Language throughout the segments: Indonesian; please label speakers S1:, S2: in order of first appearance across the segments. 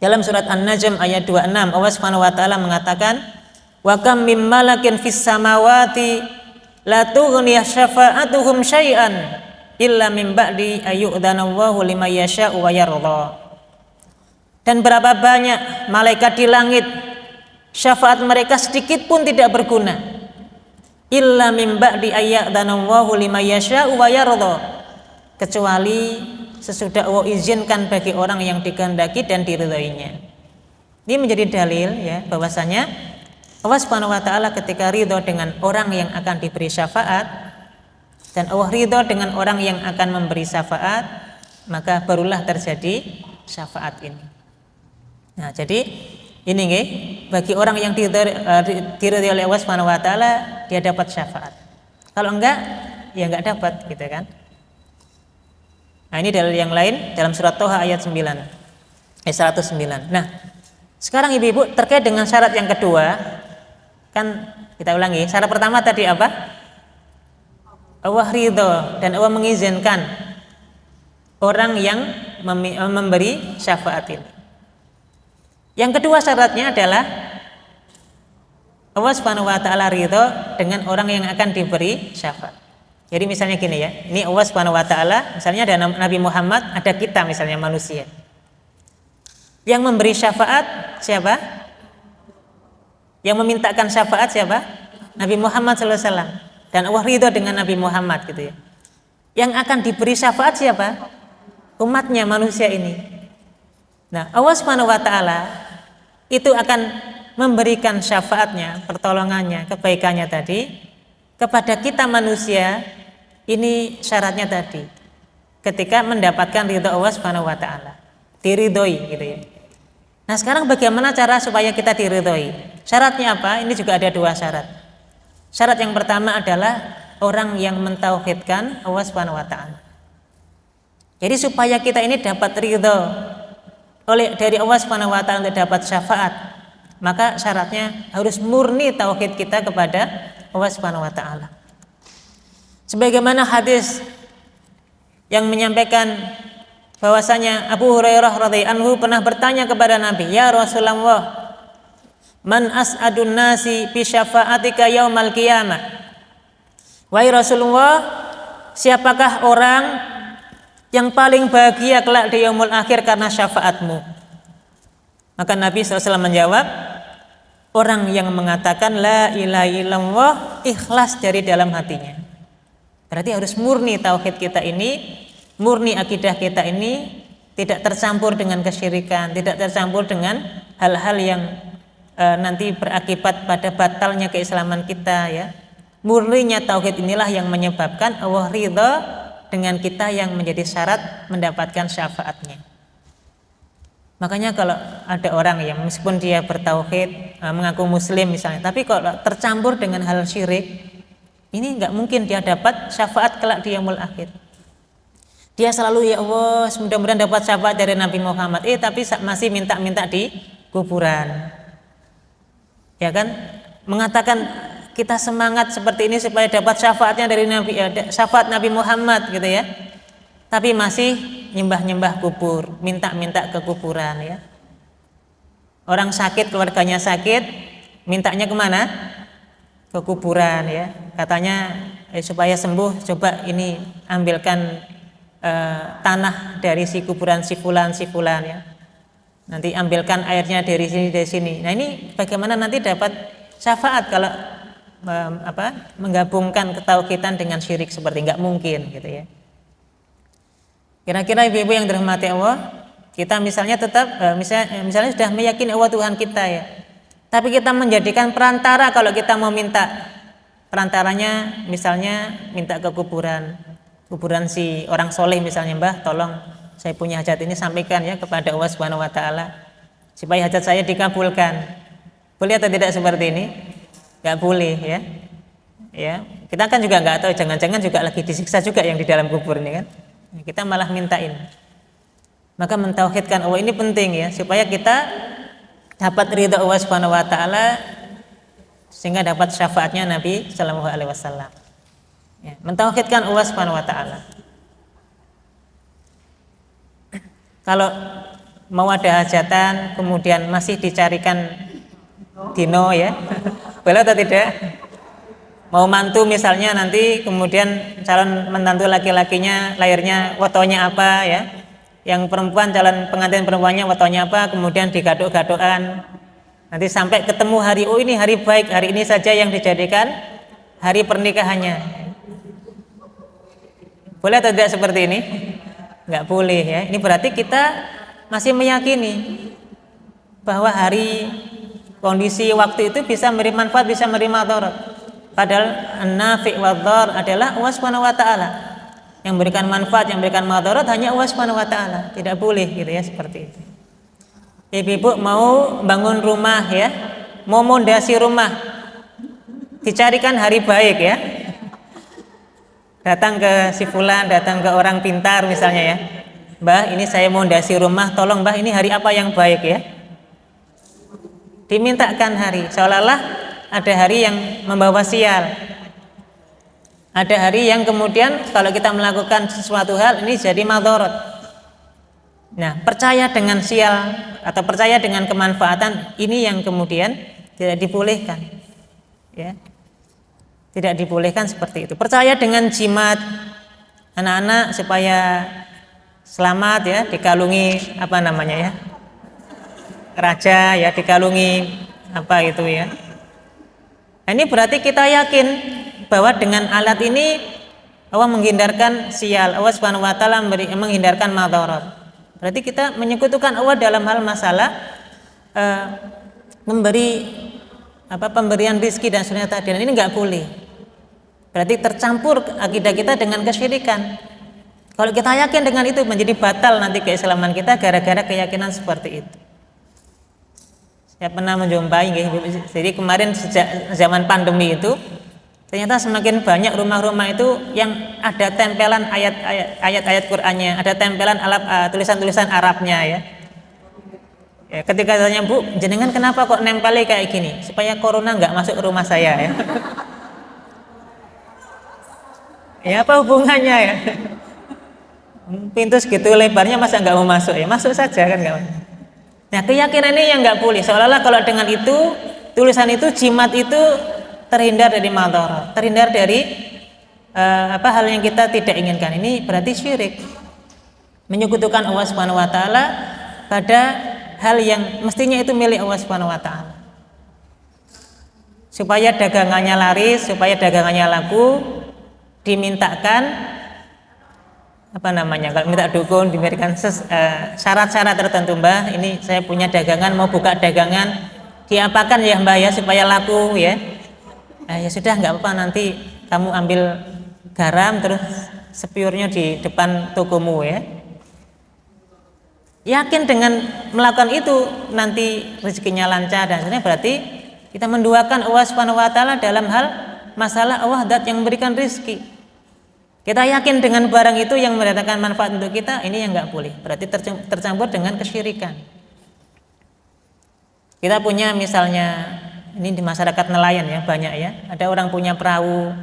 S1: Dalam surat An-Najm ayat 26 Allah Subhanahu wa taala mengatakan, "Wa kam mim malakin fis samawati la tughni syafa'atuhum syai'an illa min ba'di ayyu'dhanallahu liman yasha'u wa yarda." Dan berapa banyak malaikat di langit, syafaat mereka sedikit pun tidak berguna. Illa min ba'di ayyu'dhanallahu liman yasha'u wa yarda. Kecuali sesudah Allah izinkan bagi orang yang dikehendaki dan diridhoinya. Ini menjadi dalil ya bahwasanya Allah Subhanahu wa taala ketika ridho dengan orang yang akan diberi syafaat dan Allah ridho dengan orang yang akan memberi syafaat, maka barulah terjadi syafaat ini. Nah, jadi ini nggih, bagi orang yang diridhoi oleh Allah Subhanahu wa taala, dia dapat syafaat. Kalau enggak, ya enggak dapat gitu kan. Nah, ini dalil yang lain dalam surat Thaha ayat 9. 109. Nah, sekarang ibu-ibu terkait dengan syarat yang kedua, kan kita ulangi. Syarat pertama tadi apa? Allah ridho dan Allah mengizinkan orang yang memberi syafaat ini. Yang kedua syaratnya adalah Allah Subhanahu wa taala ridho dengan orang yang akan diberi syafaat. Jadi misalnya gini ya, ini Allah Subhanahu wa taala, misalnya ada Nabi Muhammad, ada kita misalnya manusia. Yang memberi syafaat siapa? Yang memintakan syafaat siapa? Nabi Muhammad sallallahu alaihi wasallam. Dan Allah ridho dengan Nabi Muhammad gitu ya. Yang akan diberi syafaat siapa? Umatnya manusia ini. Nah, Allah Subhanahu wa taala itu akan memberikan syafaatnya, pertolongannya, kebaikannya tadi kepada kita manusia. Ini syaratnya tadi. Ketika mendapatkan ridho Allah Subhanahu wa taala, diridhoi gitu ya. Nah, sekarang bagaimana cara supaya kita diridhoi? Syaratnya apa? Ini juga ada dua syarat. Syarat yang pertama adalah orang yang mentauhidkan Allah Subhanahu wa taala. Jadi supaya kita ini dapat ridho dari Allah Subhanahu wa taala untuk dapat syafaat, maka syaratnya harus murni tauhid kita kepada Allah Subhanahu wa taala. Sebagaimana hadis yang menyampaikan bahwasanya Abu Hurairah radhiyallahu anhu pernah bertanya kepada Nabi, "Ya Rasulullah, man as'adun nasi bi syafa'atika yaumal qiyamah?" Wahai Rasulullah, siapakah orang yang paling bahagia kelak di yaumul akhir karena syafaatmu? Maka Nabi SAW menjawab, orang yang mengatakan la ilaha illallah ikhlas dari dalam hatinya. Berarti harus murni tauhid kita ini, murni akidah kita ini, tidak tercampur dengan kesyirikan, tidak tercampur dengan hal-hal yang nanti berakibat pada batalnya keislaman kita ya. Murninya tauhid inilah yang menyebabkan Allah ridha dengan kita yang menjadi syarat mendapatkan syafaatnya. Makanya kalau ada orang yang meskipun dia bertauhid, mengaku muslim misalnya, tapi kalau tercampur dengan hal syirik, ini nggak mungkin dia dapat syafaat kelak di yaumul akhir. Dia selalu ya Allah, mudah-mudahan dapat syafaat dari Nabi Muhammad, tapi masih minta-minta di kuburan. Ya kan? Mengatakan kita semangat seperti ini supaya dapat syafaatnya dari Nabi, syafaat Nabi Muhammad gitu ya. Tapi masih nyembah-nyembah kubur, minta-minta ke kuburan ya. Orang sakit, keluarganya sakit, mintanya kemana? Ke kuburan ya. Katanya supaya sembuh, coba ini ambilkan tanah dari si kuburan si fulan ya. Nanti ambilkan airnya dari sini. Nah, ini bagaimana nanti dapat syafaat kalau menggabungkan ketauhidan dengan syirik, seperti nggak mungkin gitu ya. Kira-kira ibu-ibu yang dirahmati Allah, kita misalnya tetap misalnya sudah meyakini Allah Tuhan kita ya, tapi kita menjadikan perantara kalau kita mau minta, perantaranya misalnya minta ke kuburan si orang soleh misalnya, Mbah tolong saya punya hajat ini sampaikan ya kepada Allah Subhanahu wa taala supaya hajat saya dikabulkan. Boleh atau tidak seperti ini? Gak boleh ya. Ya, kita kan juga nggak tahu, jangan-jangan juga lagi disiksa juga yang di dalam kubur ini kan. Kita malah mintain. Maka mentauhidkan Allah ini penting ya, supaya kita dapat ridha Allah Subhanahu wa taala sehingga dapat syafaatnya Nabi sallallahu alaihi wasallam. Ya, mentauhidkan Allah Subhanahu wa taala. Kalau mau ada hajatan kemudian masih dicarikan dino ya. Boleh atau tidak? Mau mantu misalnya nanti kemudian calon menantu laki-lakinya lahirnya wotonya apa ya. Yang perempuan calon pengantin perempuannya wotonya apa, kemudian digaduk-gadukan. Nanti sampai ketemu hari, oh ini hari baik, hari ini saja yang dijadikan hari pernikahannya. Boleh atau tidak seperti ini? Nggak boleh ya. Ini berarti kita masih meyakini bahwa hari, kondisi, waktu itu bisa memberi manfaat, bisa memberi madarat. Padahal an-nafi' wad-dhar adalah Allah Subhanahu wa taala. Yang memberikan manfaat, yang memberikan madarat hanya Allah Subhanahu wa taala. Tidak boleh gitu ya, seperti itu. Ibu-ibu mau bangun rumah ya, mau mondasi rumah, dicarikan hari baik ya. Datang ke si fulan, datang ke orang pintar misalnya ya. Mbah, ini saya mondasi rumah, tolong Mbah, ini hari apa yang baik ya. Dimintakan hari, seolah-olah ada hari yang membawa sial. Ada hari yang kemudian kalau kita melakukan sesuatu hal ini jadi madarat. Nah, percaya dengan sial atau percaya dengan kemanfaatan ini yang kemudian tidak dibolehkan. Ya. Tidak dibolehkan seperti itu. Percaya dengan jimat anak-anak supaya selamat ya, dikalungi apa namanya ya? Raja ya, dikalungi apa itu ya. Nah, ini berarti kita yakin bahwa dengan alat ini Allah menghindarkan sial, Allah Subhanahu wa taala menghindarkan madarat. Berarti kita menyekutukan Allah dalam hal masalah memberi pemberian rezeki dan sunnah tadi. Ini enggak boleh. Berarti tercampur akidah kita dengan kesyirikan. Kalau kita yakin dengan itu menjadi batal nanti keislaman kita gara-gara keyakinan seperti itu. Saya pernah menjumpai, jadi kemarin sejak zaman pandemi itu ternyata semakin banyak rumah-rumah itu yang ada tempelan ayat-ayat Qur'annya, ada tempelan tulisan-tulisan Arabnya ya. Ya, ketika tanya, Bu, jenengan kenapa kok nempelnya kayak gini? Supaya corona nggak masuk ke rumah saya ya. Ya apa hubungannya ya? Pintu segitu lebarnya masa nggak mau masuk ya? Masuk saja kan nggak? Nah, keyakinan ini yang nggak boleh. Seolah-olah kalau dengan itu tulisan itu, jimat itu terhindar dari madarat, terhindar dari hal yang kita tidak inginkan. Ini berarti syirik, menyekutukan Allah Subhanahu wa taala pada hal yang mestinya itu milik Allah Subhanahu wa taala. Supaya dagangannya laris, supaya dagangannya laku, dimintakan kalau minta dukun diberikan syarat-syarat tertentu. Mbah, ini saya punya dagangan, mau buka dagangan, diapakan ya Mbah ya supaya laku ya. Ya sudah, nggak apa-apa, nanti kamu ambil garam terus sepiurnya di depan tokomu ya. Yakin dengan melakukan itu nanti rezekinya lancar dan sebagainya, berarti kita menduakan Allah Subhanahu wa taala dalam hal masalah Allah zat yang memberikan rezeki. Kita yakin dengan barang itu yang mendatangkan manfaat untuk kita, ini yang nggak boleh. Berarti tercampur dengan kesyirikan. Kita punya misalnya ini di masyarakat nelayan ya, banyak ya. Ada orang punya perahu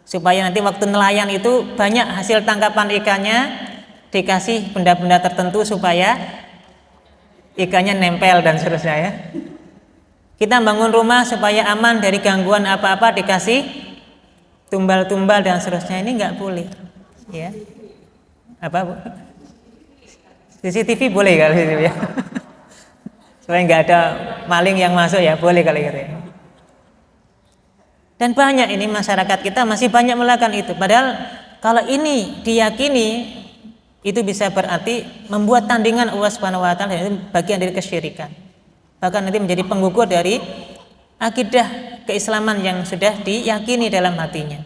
S1: supaya nanti waktu nelayan itu banyak hasil tangkapan ikannya, dikasih benda-benda tertentu supaya ikannya nempel dan seterusnya ya. Kita bangun rumah supaya aman dari gangguan apa-apa, dikasih tumbal-tumbal dan seterusnya. Ini nggak boleh ya. Apa Bu? CCTV boleh kalau itu ya. Supaya nggak ada maling yang masuk ya, boleh kali gitu ya. Dan banyak ini masyarakat kita masih banyak melakukan itu. Padahal kalau ini diyakini itu bisa berarti membuat tandingan Allah Subhanahu wa taala, itu bagian dari kesyirikan. Bahkan nanti menjadi penggugur dari akidah keislaman yang sudah diyakini dalam hatinya.